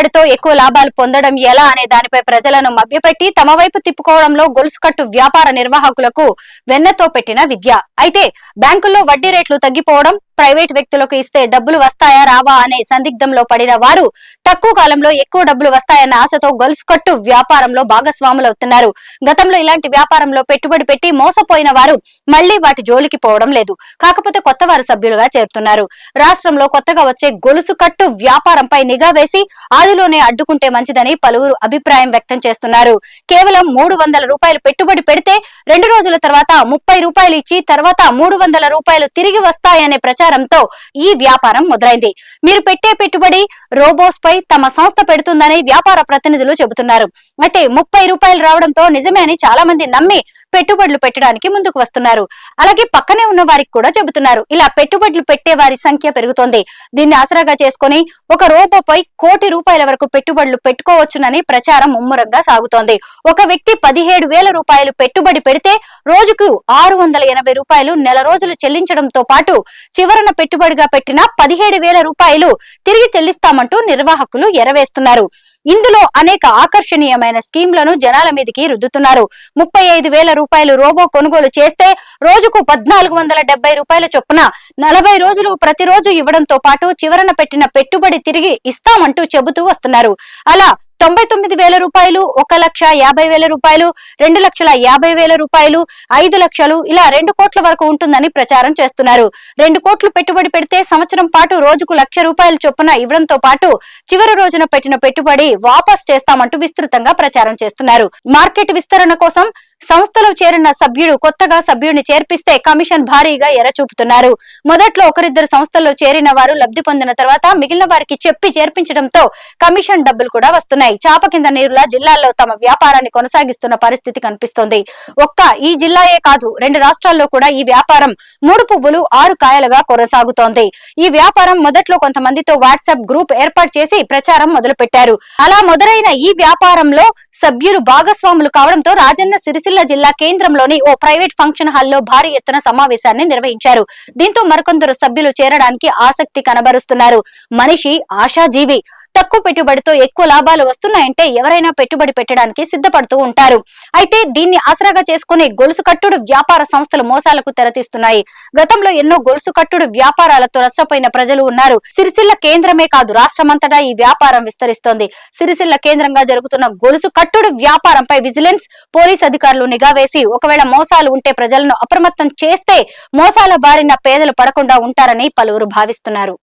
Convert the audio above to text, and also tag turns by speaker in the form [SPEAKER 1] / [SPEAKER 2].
[SPEAKER 1] పెట్టుబడితో ఎక్కువ లాభాలు పొందడం ఎలా అనే దానిపై ప్రజలను మభ్యపెట్టి తమ వైపు తిప్పుకోవడంలో గొలుసుకట్టు వ్యాపార నిర్వాహకులకు వెన్నతో పెట్టిన విద్య. అయితే బ్యాంకుల్లో వడ్డీ రేట్లు తగ్గిపోవడం, ప్రైవేట్ వ్యక్తులకు ఇస్తే డబ్బులు వస్తాయా రావా అనే సందిగ్ధంలో పడిన వారు తక్కువ కాలంలో ఎక్కువ డబ్బులు వస్తాయన్న ఆశతో గొలుసుకట్టు వ్యాపారంలో భాగస్వాములవుతున్నారు. గతంలో ఇలాంటి వ్యాపారంలో పెట్టుబడి పెట్టి మోసపోయిన వారు మళ్లీ వాటి జోలికి పోవడం లేదు. కాకపోతే కొత్త వారు సభ్యులుగా చేరుతున్నారు. రాష్ట్రంలో కొత్తగా వచ్చే గొలుసుకట్టు వ్యాపారంపై నిఘా వేసి ఆదిలోనే అడ్డుకుంటే మంచిదని పలువురు అభిప్రాయం వ్యక్తం చేస్తున్నారు. కేవలం 300 రూపాయలు పెట్టుబడి పెడితే 2 రోజుల తర్వాత 30 రూపాయలు ఇచ్చి తర్వాత 300 రూపాయలు తిరిగి వస్తాయనే ప్రచారంతో ఈ వ్యాపారం మొదలైంది. మీరు పెట్టే పెట్టుబడి రోబోస్ పై తమ సంస్థ పెడుతుందని వ్యాపార ప్రతినిధులు చెబుతున్నారు. అయితే 30 రూపాయలు రావడంతో నిజమే అని చాలా మంది నమ్మి పెట్టుబడులు పెట్టడానికి ముందుకు వస్తున్నారు. అలాగే పక్కనే ఉన్న వారికి కూడా చెబుతున్నారు. ఇలా పెట్టుబడులు పెట్టే వారి సంఖ్య పెరుగుతోంది. దీన్ని ఆసరాగా చేసుకుని ఒక రోబోపై ₹1,00,00,000 వరకు పెట్టుబడులు పెట్టుకోవచ్చునని ప్రచారం ముమ్మరంగా సాగుతోంది. ఒక వ్యక్తి 17,000 రూపాయలు పెట్టుబడి పెడితే రోజుకు ₹680 నెల రోజులు చెల్లించడంతో పాటు చివరన పెట్టుబడిగా పెట్టిన 17,000 రూపాయలు తిరిగి చెల్లిస్తామంటూ నిర్వాహకులు ఎరవేస్తున్నారు. ఇందులో అనేక ఆకర్షణీయమైన స్కీంలను జనాల మీదకి రుద్దుతున్నారు. 35,000 రూపాయలు రోబో కొనుగోలు చేస్తే రోజుకు ₹1,470 చొప్పున 40 రోజులు ప్రతిరోజు ఇవ్వడంతో పాటు చివరన పెట్టిన పెట్టుబడి తిరిగి ఇస్తామంటూ చెబుతూ వస్తున్నారు. అలా 99,000 రూపాయలు, 1,50,000 రూపాయలు, 2,50,000 రూపాయలు, 5 లక్షలు ఇలా 2 కోట్ల వరకు ఉంటుందని ప్రచారం చేస్తున్నారు. 2 కోట్లు పెట్టుబడి పెడితే సంవత్సరం పాటు రోజుకు ₹1,00,000 చొప్పున ఇవ్వడంతో పాటు చివరి రోజున పెట్టిన పెట్టుబడి వాపస్ చేస్తామంటూ విస్తృతంగా ప్రచారం చేస్తున్నారు. మార్కెట్ విస్తరణ కోసం సంస్థలో చేరిన సభ్యుడు కొత్తగా సభ్యుడిని చేర్పిస్తే కమిషన్ భారీగా ఎరచూపుతున్నారు. మొదట్లో ఒకరిద్దరు సంస్థల్లో చేరిన వారు లబ్ధి పొందిన తర్వాత మిగిలిన వారికి చెప్పి చేర్పించడంతో కమిషన్ డబ్బులు కూడా వస్తున్నాయి. చాప కింద నీరులా జిల్లాల్లో తమ వ్యాపారాన్ని కొనసాగిస్తున్న పరిస్థితి కనిపిస్తోంది. ఒక్క ఈ జిల్లాయే కాదు, 2 రాష్ట్రాల్లో కూడా ఈ వ్యాపారం 3 పువ్వులు 6 కాయలుగా కొనసాగుతోంది. ఈ వ్యాపారం మొదట్లో కొంతమందితో వాట్సాప్ గ్రూప్ ఏర్పాటు చేసి ప్రచారం మొదలు పెట్టారు. అలా మొదలైన ఈ వ్యాపారంలో సభ్యులు భాగస్వాములు కావడంతో రాజన్న సిరిసిల్ల జిల్లా కేంద్రంలోని ఓ ప్రైవేట్ ఫంక్షన్ హాల్లో భారీ ఎత్తున సమావేశాన్ని నిర్వహించారు. దీంతో మరికొందరు సభ్యులు చేరడానికి ఆసక్తి కనబరుస్తున్నారు. మనిషి ఆశాజీవి. తక్కువ పెట్టుబడితో ఎక్కువ లాభాలు వస్తున్నాయంటే ఎవరైనా పెట్టుబడి పెట్టడానికి సిద్ధపడుతూ ఉంటారు. అయితే దీన్ని ఆసరాగా చేసుకుని గొలుసు కట్టుడు వ్యాపార సంస్థలు మోసాలకు తెరతీస్తున్నాయి. గతంలో ఎన్నో గొలుసు కట్టుడు వ్యాపారాలతో నష్టపోయిన ప్రజలు ఉన్నారు. సిరిసిల్ల కేంద్రమే కాదు, రాష్ట్రమంతటా ఈ వ్యాపారం విస్తరిస్తోంది. సిరిసిల్ల కేంద్రంగా జరుగుతున్న గొలుసు కట్టుడు వ్యాపారంపై విజిలెన్స్, పోలీస్ అధికారులు నిఘా వేసి ఒకవేళ మోసాలు ఉంటే ప్రజలను అప్రమత్తం చేస్తే మోసాల బారిన పేదలు పడకుండా ఉంటారని పలువురు భావిస్తున్నారు.